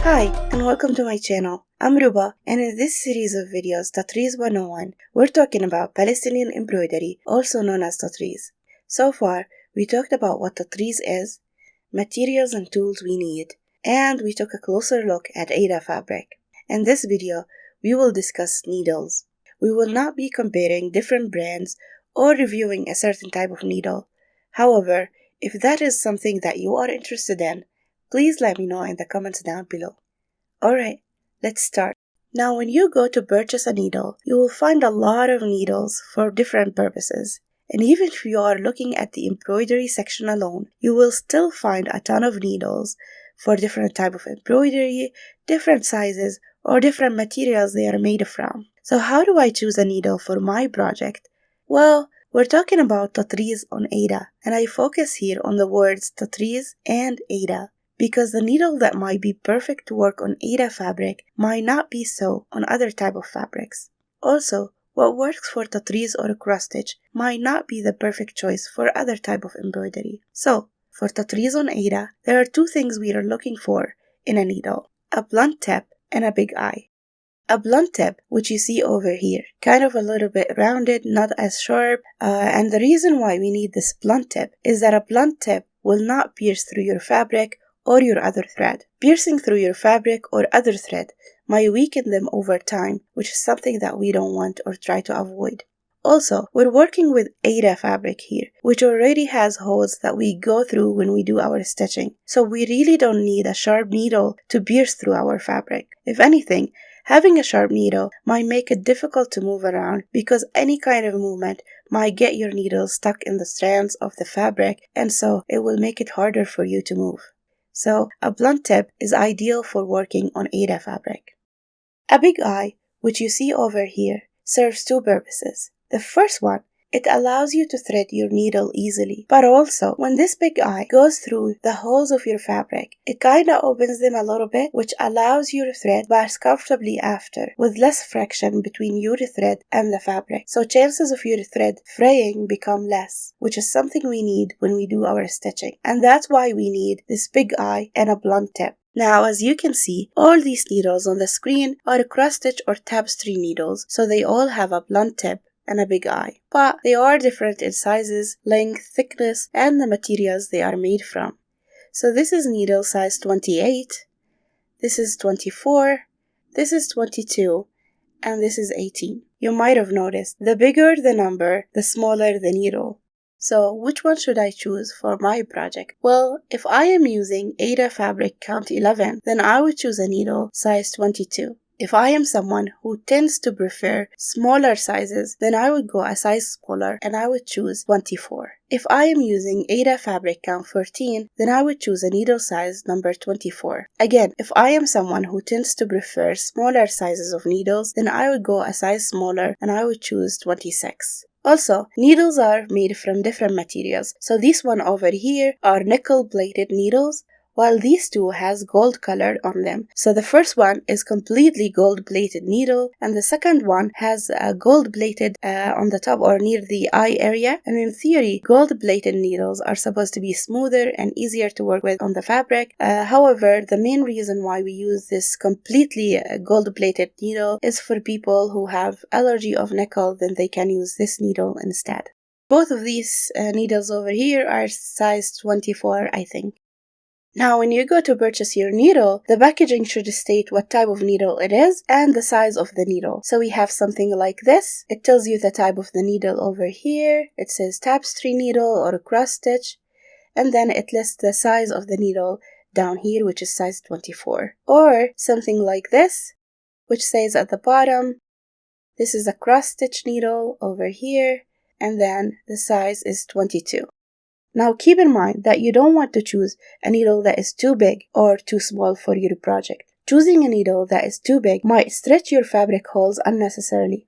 Hi, and welcome to my channel. I'm Ruba, and in this series of videos, Tatreez 101, we're talking about Palestinian embroidery, also known as Tatreez. So far, we talked about what Tatreez is, materials and tools we need, and we took a closer look at Aida fabric. In this video, we will discuss needles. We will not be comparing different brands or reviewing a certain type of needle. However, if that is something that you are interested in, please let me know in the comments down below. Alright, let's start. Now when you go to purchase a needle, you will find a lot of needles for different purposes. And even if you are looking at the embroidery section alone, you will still find a ton of needles for different type of embroidery, different sizes, or different materials they are made from. So how do I choose a needle for my project? Well, we're talking about Tatreez on Aida, and I focus here on the words Tatreez and Aida, because the needle that might be perfect to work on Aida fabric might not be so on other type of fabrics. Also, what works for Tatreez or cross stitch might not be the perfect choice for other type of embroidery. So, for Tatreez on Aida, there are two things we are looking for in a needle: a blunt tip and a big eye. A blunt tip, which you see over here, kind of a little bit rounded, not as sharp, and the reason why we need this blunt tip is that a blunt tip will not pierce through your fabric or your other thread. Piercing through your fabric or other thread might weaken them over time, which is something that we don't want or try to avoid. Also, we're working with Aida fabric here, which already has holes that we go through when we do our stitching, so we really don't need a sharp needle to pierce through our fabric. If anything, having a sharp needle might make it difficult to move around because any kind of movement might get your needle stuck in the strands of the fabric, and so it will make it harder for you to move. So a blunt tip is ideal for working on Aida fabric. A big eye, which you see over here, serves two purposes. The first one, it allows you to thread your needle easily, but also when this big eye goes through the holes of your fabric, it kinda opens them a little bit, which allows you to thread pass comfortably after, with less friction between your thread and the fabric. So chances of your thread fraying become less, which is something we need when we do our stitching. And that's why we need this big eye and a blunt tip. Now, as you can see, all these needles on the screen are cross stitch or tapestry needles, so they all have a blunt tip and a big eye, but they are different in sizes, length, thickness, and the materials they are made from. So this is needle size 28, this is 24, this is 22, and this is 18. You might have noticed, the bigger the number, the smaller the needle. So which one should I choose for my project? Well, if I am using Aida fabric count 11, then I would choose a needle size 22. If I am someone who tends to prefer smaller sizes, then I would go a size smaller and I would choose 24. If I am using Aida fabric count 14, then I would choose a needle size number 24. Again, if I am someone who tends to prefer smaller sizes of needles, then I would go a size smaller and I would choose 26. Also, needles are made from different materials. So this one over here are nickel-plated needles, while these two has gold color on them. So the first one is completely gold-plated needle, and the second one has a gold-plated on the top or near the eye area. And in theory, gold-plated needles are supposed to be smoother and easier to work with on the fabric. However, the main reason why we use this completely gold-plated needle is for people who have allergy of nickel, then they can use this needle instead. Both of these needles over here are size 24, I think. Now, when you go to purchase your needle, the packaging should state what type of needle it is and the size of the needle. So we have something like this. It tells you the type of the needle over here. It says tapestry needle or cross stitch. And then it lists the size of the needle down here, which is size 24. Or something like this, which says at the bottom, this is a cross stitch needle over here. And then the size is 22. Now keep in mind that you don't want to choose a needle that is too big or too small for your project. Choosing a needle that is too big might stretch your fabric holes unnecessarily.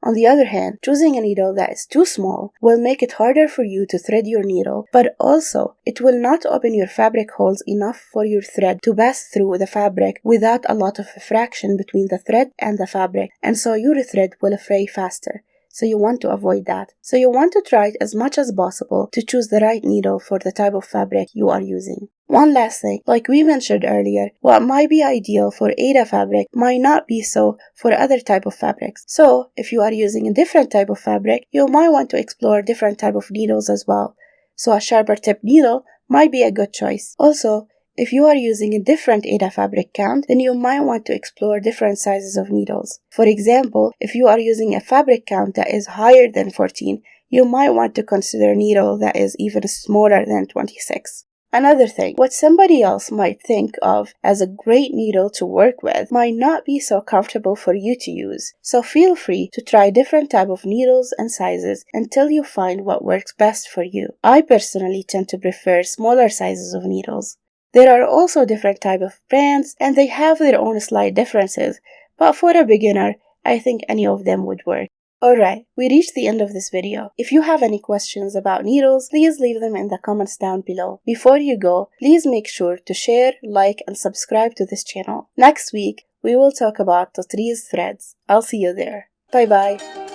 On the other hand, choosing a needle that is too small will make it harder for you to thread your needle, but also it will not open your fabric holes enough for your thread to pass through the fabric without a lot of friction between the thread and the fabric, and so your thread will fray faster. so you want to avoid that. So you want to try as much as possible to choose the right needle for the type of fabric you are using. One last thing, like we mentioned earlier, what might be ideal for Aida fabric might not be so for other type of fabrics. So if you are using a different type of fabric, you might want to explore different type of needles as well. So a sharper tip needle might be a good choice. Also, if you are using a different Aida fabric count, then you might want to explore different sizes of needles. For example, if you are using a fabric count that is higher than 14, you might want to consider a needle that is even smaller than 26. Another thing, what somebody else might think of as a great needle to work with might not be so comfortable for you to use. So feel free to try different type of needles and sizes until you find what works best for you. I personally tend to prefer smaller sizes of needles. There are also different type of brands and they have their own slight differences, but for a beginner, I think any of them would work. Alright, we reached the end of this video. If you have any questions about needles, please leave them in the comments down below. Before you go, please make sure to share, like, and subscribe to this channel. Next week, we will talk about Tatreez threads. I'll see you there. Bye bye.